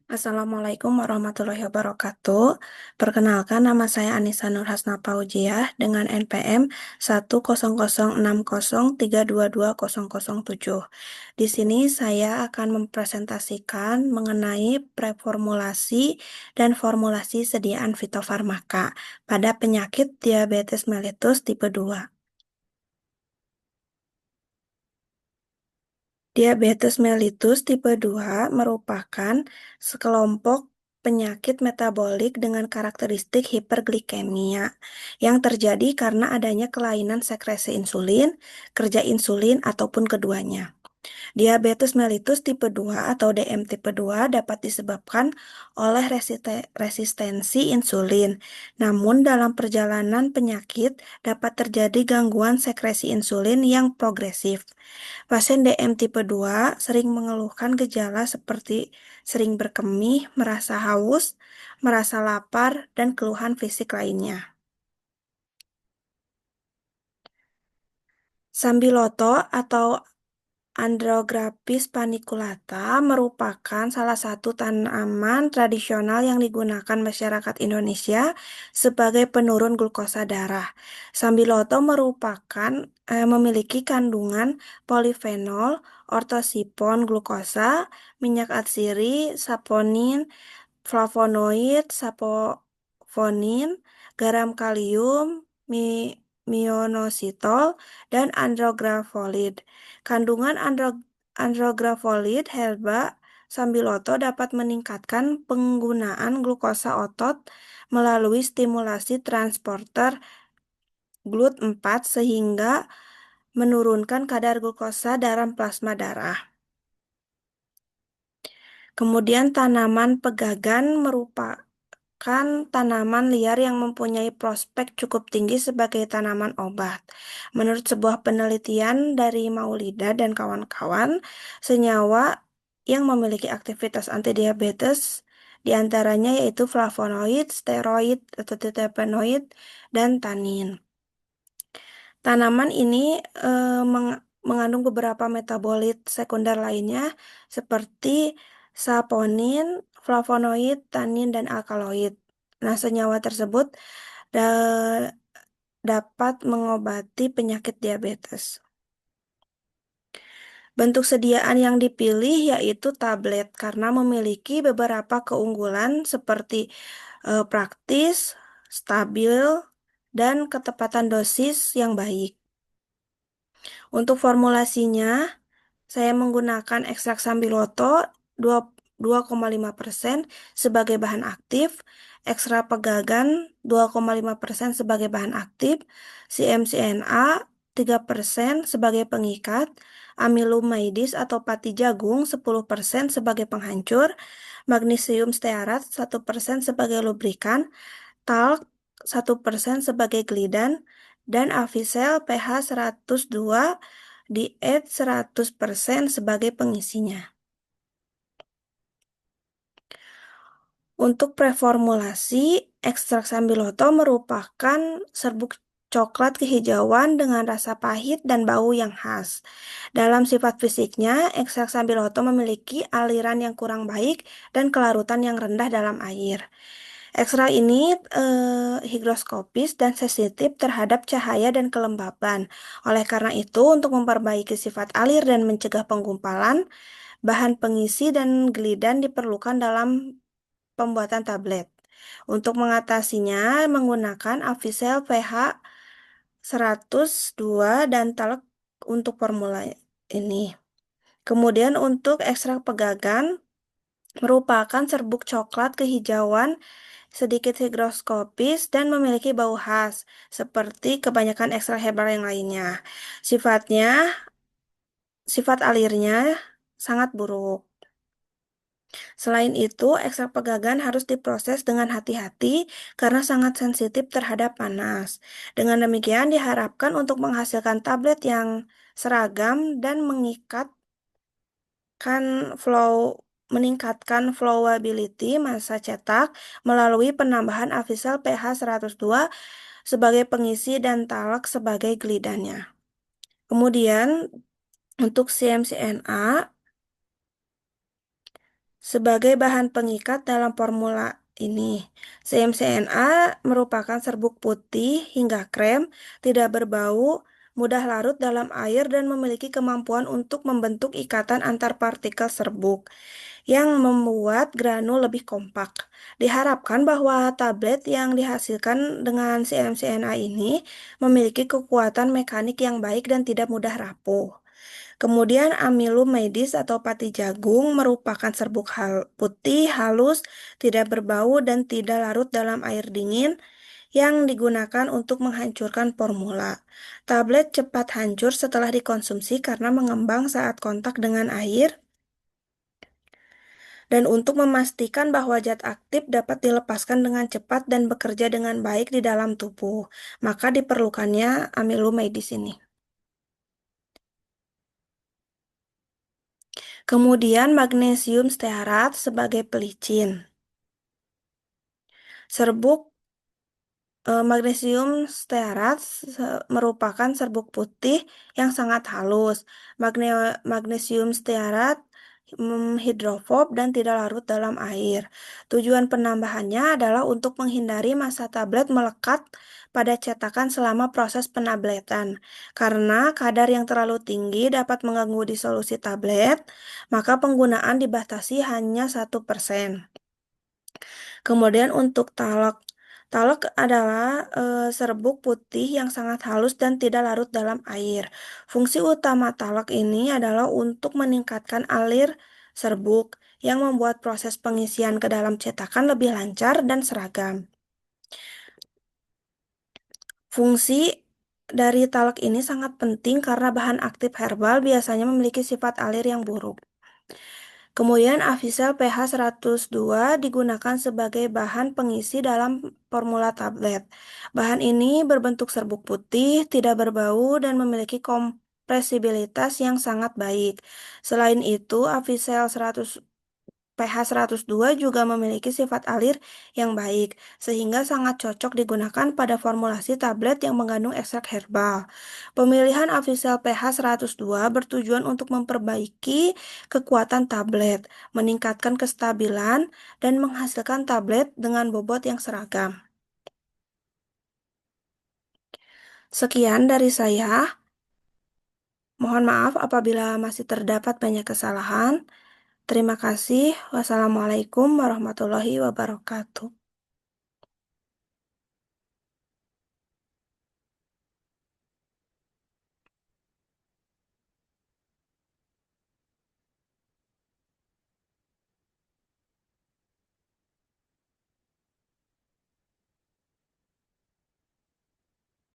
Assalamualaikum warahmatullahi wabarakatuh. Perkenalkan, nama saya Anissa Nurhasna Paujiah dengan NPM 10060322007. Di sini saya akan mempresentasikan mengenai preformulasi dan formulasi sediaan fitofarmaka pada penyakit diabetes mellitus tipe 2. Diabetes mellitus tipe 2 merupakan sekelompok penyakit metabolik dengan karakteristik hiperglikemia yang terjadi karena adanya kelainan sekresi insulin, kerja insulin, ataupun keduanya. Diabetes mellitus tipe 2 atau DM tipe 2 dapat disebabkan oleh resistensi insulin. Namun dalam perjalanan penyakit dapat terjadi gangguan sekresi insulin yang progresif. Pasien DM tipe 2 sering mengeluhkan gejala seperti sering berkemih, merasa haus, merasa lapar, dan keluhan fisik lainnya. Sambiloto atau Andrographis paniculata merupakan salah satu tanaman tradisional yang digunakan masyarakat Indonesia sebagai penurun glukosa darah. Sambiloto memiliki kandungan polifenol, ortosipon glukosa, minyak atsiri, saponin, flavonoid, saponin, garam kalium, mioinositol, dan andrografolid. Kandungan andrografolid herba sambiloto dapat meningkatkan penggunaan glukosa otot melalui stimulasi transporter GLUT4 sehingga menurunkan kadar glukosa dalam plasma darah. Kemudian tanaman pegagan merupakan tanaman liar yang mempunyai prospek cukup tinggi sebagai tanaman obat. Menurut sebuah penelitian dari Maulida dan kawan-kawan, senyawa yang memiliki aktivitas antidiabetes diantaranya yaitu flavonoid, steroid atau terpenoid, dan tanin. Tanaman ini mengandung beberapa metabolit sekunder lainnya seperti saponin, flavonoid, tanin, dan alkaloid. Nah, senyawa tersebut da- dapat mengobati penyakit diabetes. Bentuk sediaan yang dipilih yaitu tablet karena memiliki beberapa keunggulan seperti praktis, stabil, dan ketepatan dosis yang baik. Untuk formulasinya, saya menggunakan ekstrak sambiloto 2,5% sebagai bahan aktif, ekstrak pegagan 2,5% sebagai bahan aktif, CMCNA 3% sebagai pengikat, amilumidis atau pati jagung 10% sebagai penghancur, magnesium stearat 1% sebagai lubrikan, talc 1% sebagai glidan, dan Avisel pH 102 diet 100% sebagai pengisinya. Untuk preformulasi, ekstrak sambiloto merupakan serbuk coklat kehijauan dengan rasa pahit dan bau yang khas. Dalam sifat fisiknya, ekstrak sambiloto memiliki aliran yang kurang baik dan kelarutan yang rendah dalam air. Ekstrak ini higroskopis dan sensitif terhadap cahaya dan kelembaban. Oleh karena itu, untuk memperbaiki sifat alir dan mencegah penggumpalan, bahan pengisi dan glidan diperlukan dalam pembuatan tablet. Untuk mengatasinya, menggunakan Avisel pH 102 dan talek untuk formula ini. Kemudian untuk ekstrak pegagan, merupakan serbuk coklat kehijauan sedikit higroskopis dan memiliki bau khas, seperti kebanyakan ekstrak herbal yang lainnya. Sifat alirnya sangat buruk. Selain itu, ekstrak pegagan harus diproses dengan hati-hati karena sangat sensitif terhadap panas. Dengan demikian diharapkan untuk menghasilkan tablet yang seragam dan flow meningkatkan flowability massa cetak melalui penambahan Avisel pH 102 sebagai pengisi dan talak sebagai glidannya. Kemudian untuk CMCNA Sebagai bahan pengikat dalam formula ini, CMCNA merupakan serbuk putih hingga krem, tidak berbau, mudah larut dalam air dan memiliki kemampuan untuk membentuk ikatan antar partikel serbuk yang membuat granul lebih kompak. Diharapkan bahwa tablet yang dihasilkan dengan CMCNA ini memiliki kekuatan mekanik yang baik dan tidak mudah rapuh. Kemudian amilomedis atau pati jagung merupakan serbuk putih, halus, tidak berbau, dan tidak larut dalam air dingin yang digunakan untuk menghancurkan formula. Tablet cepat hancur setelah dikonsumsi karena mengembang saat kontak dengan air, dan untuk memastikan bahwa zat aktif dapat dilepaskan dengan cepat dan bekerja dengan baik di dalam tubuh, maka diperlukannya amilomedis ini. Kemudian magnesium stearat sebagai pelicin. Serbuk Magnesium stearat merupakan serbuk putih yang sangat halus. Magnesium stearat hidrofob dan tidak larut dalam air. Tujuan penambahannya adalah untuk menghindari massa tablet melekat pada cetakan selama proses penabletan. Karena kadar yang terlalu tinggi dapat mengganggu disolusi tablet, maka penggunaan dibatasi hanya 1%. Kemudian untuk talak. Talak adalah serbuk putih yang sangat halus dan tidak larut dalam air. Fungsi utama talak ini adalah untuk meningkatkan alir serbuk yang membuat proses pengisian ke dalam cetakan lebih lancar dan seragam. Fungsi dari talak ini sangat penting karena bahan aktif herbal biasanya memiliki sifat alir yang buruk. Kemudian Avisel pH 102 digunakan sebagai bahan pengisi dalam formula tablet. Bahan ini berbentuk serbuk putih, tidak berbau, dan memiliki kompresibilitas yang sangat baik. Selain itu, Avisel 100 pH 102 juga memiliki sifat alir yang baik, sehingga sangat cocok digunakan pada formulasi tablet yang mengandung ekstrak herbal. Pemilihan Avisel pH 102 bertujuan untuk memperbaiki kekuatan tablet, meningkatkan kestabilan, dan menghasilkan tablet dengan bobot yang seragam. Sekian dari saya. Mohon maaf apabila masih terdapat banyak kesalahan. Terima kasih. Wassalamualaikum warahmatullahi wabarakatuh.